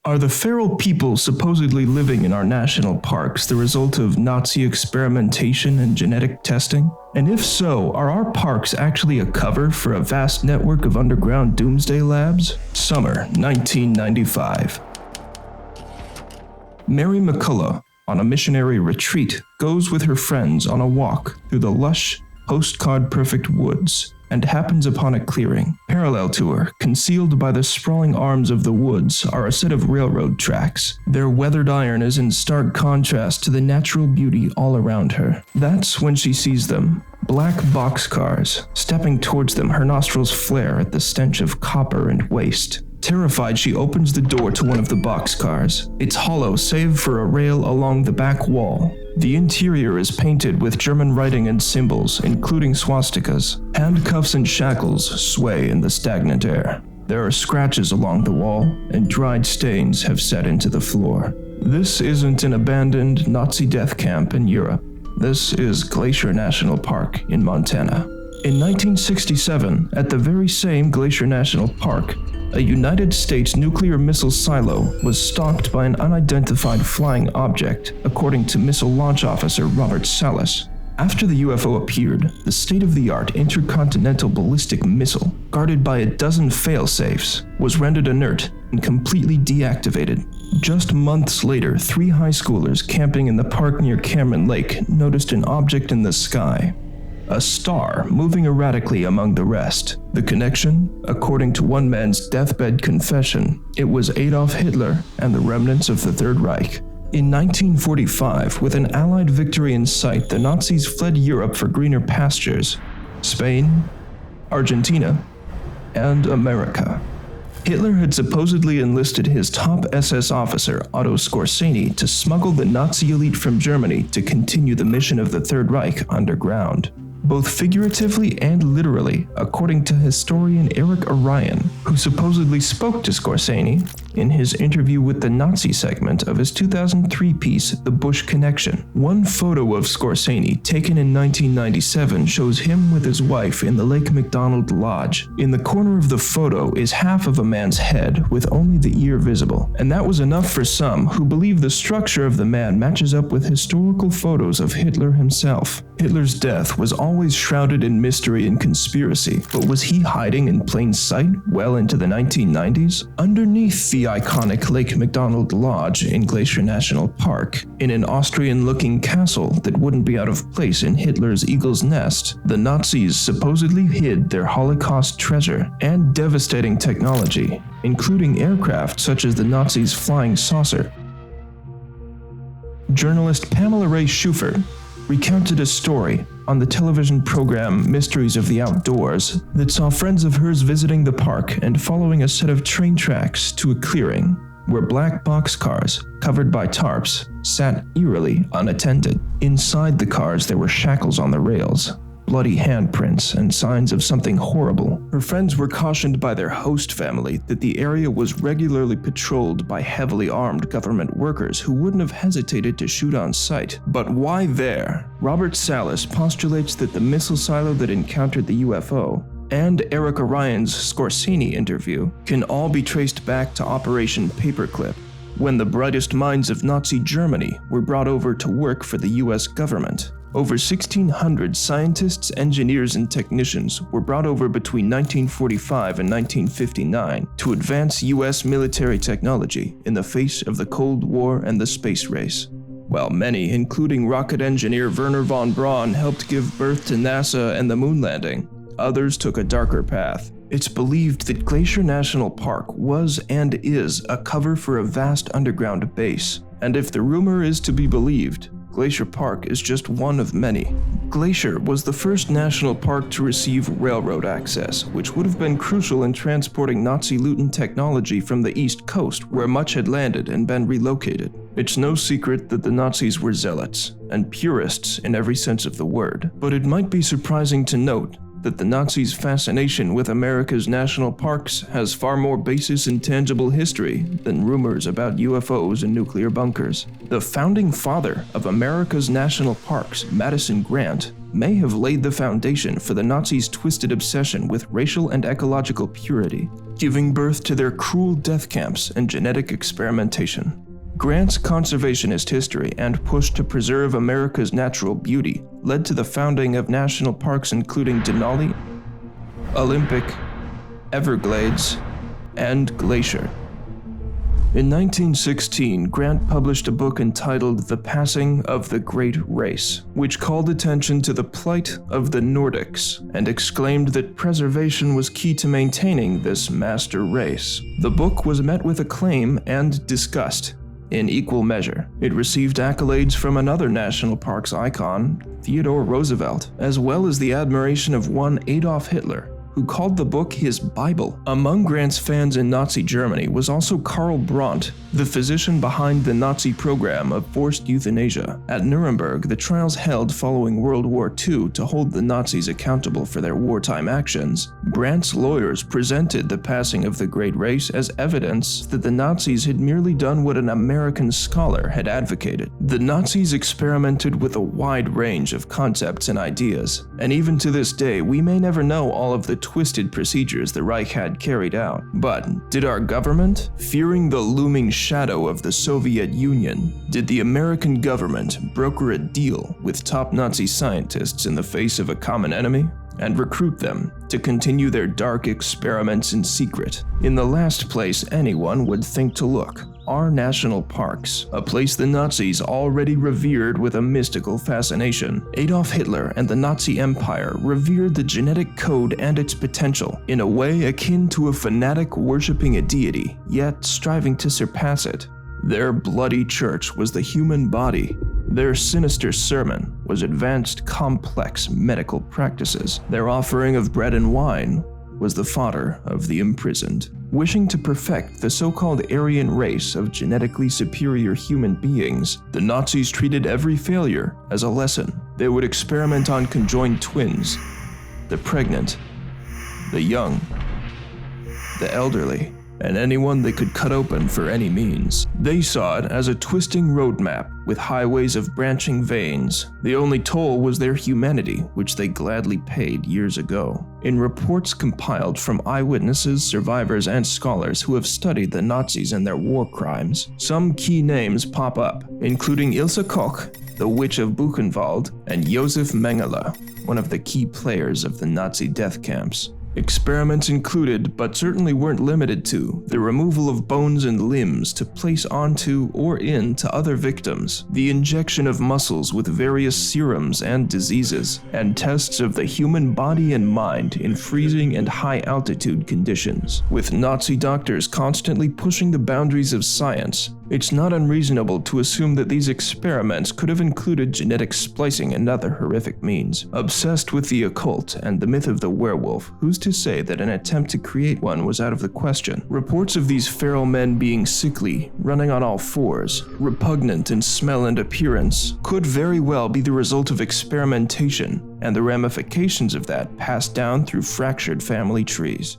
Are the feral people supposedly living in our national parks the result of Nazi experimentation and genetic testing? And if so, are our parks actually a cover for a vast network of underground doomsday labs? Summer 1995. Mary McCullough, on a missionary retreat, goes with her friends on a walk through the lush, postcard-perfect woods and happens upon a clearing. Parallel to her, concealed by the sprawling arms of the woods, are a set of railroad tracks. Their weathered iron is in stark contrast to the natural beauty all around her. That's when she sees them. Black boxcars. Stepping towards them, her nostrils flare at the stench of copper and waste. Terrified, she opens the door to one of the boxcars. It's hollow save for a rail along the back wall. The interior is painted with German writing and symbols, including swastikas. Handcuffs and shackles sway in the stagnant air. There are scratches along the wall, and dried stains have set into the floor. This isn't an abandoned Nazi death camp in Europe. This is Glacier National Park in Montana. In 1967, at the very same Glacier National Park, a United States nuclear missile silo was stalked by an unidentified flying object, according to Missile Launch Officer Robert Salas. After the UFO appeared, the state-of-the-art intercontinental ballistic missile, guarded by a dozen fail-safes, was rendered inert and completely deactivated. Just months later, 3 high schoolers camping in the park near Cameron Lake noticed an object in the sky. A star moving erratically among the rest. The connection? According to one man's deathbed confession, it was Adolf Hitler and the remnants of the Third Reich. In 1945, with an Allied victory in sight, the Nazis fled Europe for greener pastures. Spain, Argentina, and America. Hitler had supposedly enlisted his top SS officer, Otto Skorzeny, to smuggle the Nazi elite from Germany to continue the mission of the Third Reich underground. Both figuratively and literally, according to historian Eric Orion, who supposedly spoke to Skorzeny in his interview with the Nazi segment of his 2003 piece, The Bush Connection. One photo of Skorzeny, taken in 1997, shows him with his wife in the Lake McDonald Lodge. In the corner of the photo is half of a man's head, with only the ear visible, and that was enough for some who believe the structure of the man matches up with historical photos of Hitler himself. Hitler's death was always shrouded in mystery and conspiracy, but was he hiding in plain sight well into the 1990s? Underneath the iconic Lake McDonald Lodge in Glacier National Park, in an Austrian-looking castle that wouldn't be out of place in Hitler's eagle's nest, the Nazis supposedly hid their Holocaust treasure and devastating technology, including aircraft such as the Nazis' flying saucer. Journalist Pamela Ray Schufert recounted a story on the television program Mysteries of the Outdoors that saw friends of hers visiting the park and following a set of train tracks to a clearing where black boxcars, covered by tarps, sat eerily unattended. Inside the cars there were shackles on the rails, bloody handprints, and signs of something horrible. Her friends were cautioned by their host family that the area was regularly patrolled by heavily armed government workers who wouldn't have hesitated to shoot on sight. But why there? Robert Salas postulates that the missile silo that encountered the UFO and Eric Orion's Skorzeny interview can all be traced back to Operation Paperclip, when the brightest minds of Nazi Germany were brought over to work for the US government. Over 1,600 scientists, engineers, and technicians were brought over between 1945 and 1959 to advance US military technology in the face of the Cold War and the space race. While many, including rocket engineer Wernher von Braun, helped give birth to NASA and the moon landing, others took a darker path. It's believed that Glacier National Park was and is a cover for a vast underground base, and if the rumor is to be believed, Glacier Park is just one of many. Glacier was the first national park to receive railroad access, which would have been crucial in transporting Nazi loot and technology from the East Coast, where much had landed and been relocated. It's no secret that the Nazis were zealots, and purists in every sense of the word, but it might be surprising to note that the Nazis' fascination with America's national parks has far more basis in tangible history than rumors about UFOs and nuclear bunkers. The founding father of America's national parks, Madison Grant, may have laid the foundation for the Nazis' twisted obsession with racial and ecological purity, giving birth to their cruel death camps and genetic experimentation. Grant's conservationist history and push to preserve America's natural beauty led to the founding of national parks including Denali, Olympic, Everglades, and Glacier. In 1916, Grant published a book entitled The Passing of the Great Race, which called attention to the plight of the Nordics and exclaimed that preservation was key to maintaining this master race. The book was met with acclaim and disgust in equal measure. It received accolades from another national parks icon, Theodore Roosevelt, as well as the admiration of one Adolf Hitler, who called the book his Bible. Among Grant's fans in Nazi Germany was also Karl Brandt, the physician behind the Nazi program of forced euthanasia. At Nuremberg, the trials held following World War II to hold the Nazis accountable for their wartime actions. Brandt's lawyers presented the passing of the Great Race as evidence that the Nazis had merely done what an American scholar had advocated. The Nazis experimented with a wide range of concepts and ideas, and even to this day, we may never know all of the twisted procedures the Reich had carried out. But did our government? Fearing the looming shadow of the Soviet Union, did the American government broker a deal with top Nazi scientists in the face of a common enemy and recruit them to continue their dark experiments in secret? In the last place anyone would think to look, our national parks, a place the Nazis already revered with a mystical fascination. Adolf Hitler and the Nazi Empire revered the genetic code and its potential in a way akin to a fanatic worshipping a deity, yet striving to surpass it. Their bloody church was the human body. Their sinister sermon was advanced complex medical practices. Their offering of bread and wine was the fodder of the imprisoned. Wishing to perfect the so-called Aryan race of genetically superior human beings, the Nazis treated every failure as a lesson. They would experiment on conjoined twins, the pregnant, the young, the elderly, and anyone they could cut open for any means. They saw it as a twisting roadmap with highways of branching veins. The only toll was their humanity, which they gladly paid years ago. In reports compiled from eyewitnesses, survivors, and scholars who have studied the Nazis and their war crimes, some key names pop up, including Ilse Koch, the Witch of Buchenwald, and Josef Mengele, one of the key players of the Nazi death camps. Experiments included, but certainly weren't limited to, the removal of bones and limbs to place onto or into other victims, the injection of muscles with various serums and diseases, and tests of the human body and mind in freezing and high-altitude conditions. With Nazi doctors constantly pushing the boundaries of science, it's not unreasonable to assume that these experiments could have included genetic splicing and other horrific means. Obsessed with the occult and the myth of the werewolf, who's to say that an attempt to create one was out of the question? Reports of these feral men being sickly, running on all fours, repugnant in smell and appearance, could very well be the result of experimentation, and the ramifications of that passed down through fractured family trees.